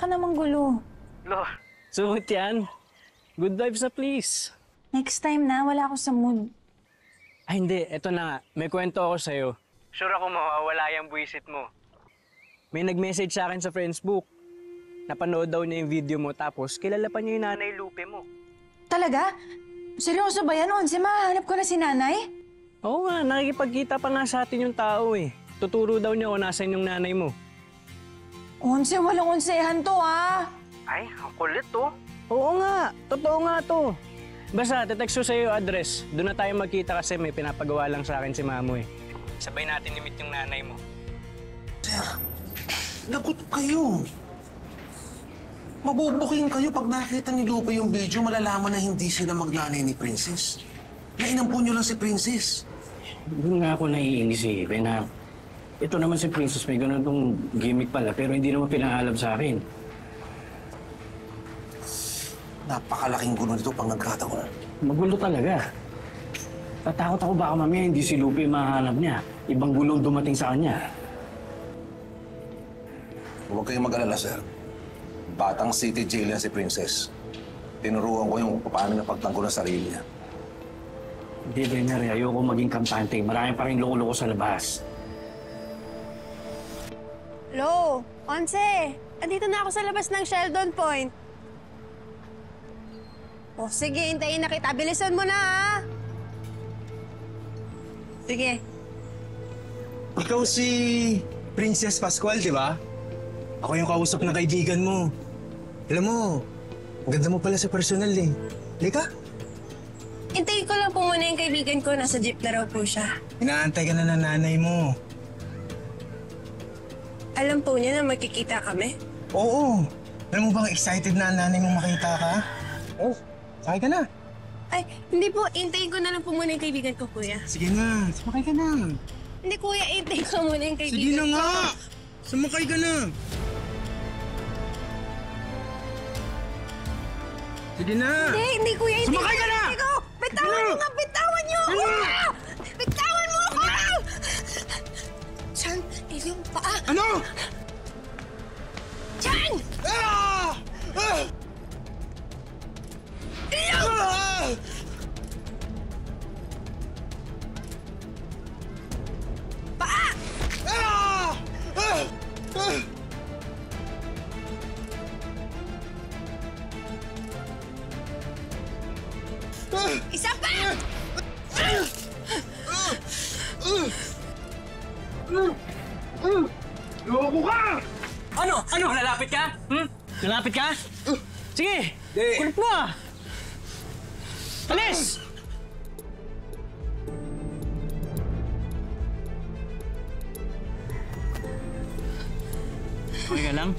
namang gulo. Lo, sumut yan. Good vibes na please. Next time na, wala ako sa mood. Ay hindi, eto na nga. May kwento ako sa'yo. Sure ako mawawala yung buwisit mo. May nag-message sa akin sa Facebook. Napanood daw niya yung video mo tapos kilala pa niya yung nanay Lupe mo. Talaga? Seryoso ba yan, Onse? Mahanap ko na si nanay? Oo nga, nakikipagkita pa nga sa atin yung tao eh. Tuturo daw niya kung nasan yung nanay mo. Onse, walang onsehan to, ah. Ay, ang kulit to. Oo nga, totoo nga to. Basta, tetext ko sa'yo yung address. Doon na tayo magkita kasi may pinapagawa lang sa akin si Mamo eh. Sabay natin i-meet yung nanay mo. Sir, lagot kayo. Mabubuking kayo pag nakita ni Lupe yung video, malalaman na hindi sila magnanay ni Princess. Nainampo niyo lang si Princess. Doon nga ako naiinis eh, na ito naman si Princess may ganun tong gimmick pala pero hindi naman pinaalam sa akin. Napakalaking gulo nito pang nagkataon. Magulo talaga. Tatakot ako baka mamaya hindi si Lupe mahanap niya. Ibang gulong dumating sa kanya. Huwag kayong mag-alala, sir. Batang city jail yan si Princess. Tinuruan ko yung paano niya pagtanggol ng sarili niya. Hindi, Benner, ayoko maging kampante. Marami pa rin loko-loko sa labas. Hello, Onse. Andito na ako sa labas ng Sheldon Point. Oh, sige, hintayin na kita. Bilisan mo na, ha? Sige. Ikaw si Princess Pascual, di ba? Ako yung kausap ng kaibigan mo. Alam mo, ang ganda mo pala sa personal eh. Lika, Hintayin ko lang po muna yung kaibigan ko. Nasa jeep na raw po siya. inaantay ka na ng nanay mo. Alam po niya na magkikita kami. Oo. Alam mo bang excited na ang nanay mo makita ka? Oh, sakay ka na. Ay, hindi po. Hintayin ko na lang po muna yung kaibigan ko, kuya. Sige na, sumakay ka na. Hindi, kuya. Hintayin ko muna yung kaibigan Sige na ko. nga! Sumakay ka na! Sige na! Hindi, kuya. Hindi Sumakay ka na! Hindi ko. Bitawan mo nga! Bitawan niyo ako! Bitawan mo ako! Chan, yung paa! Ano? Chan! Ah! Ah! Ah! Paa! Ah! Ah! Ah! Isa pa! Loko ka! Ano? Ano? Lalapit ka? Lalapit ka? Sige! Kulit mo ah! Alis! Okay ka lang?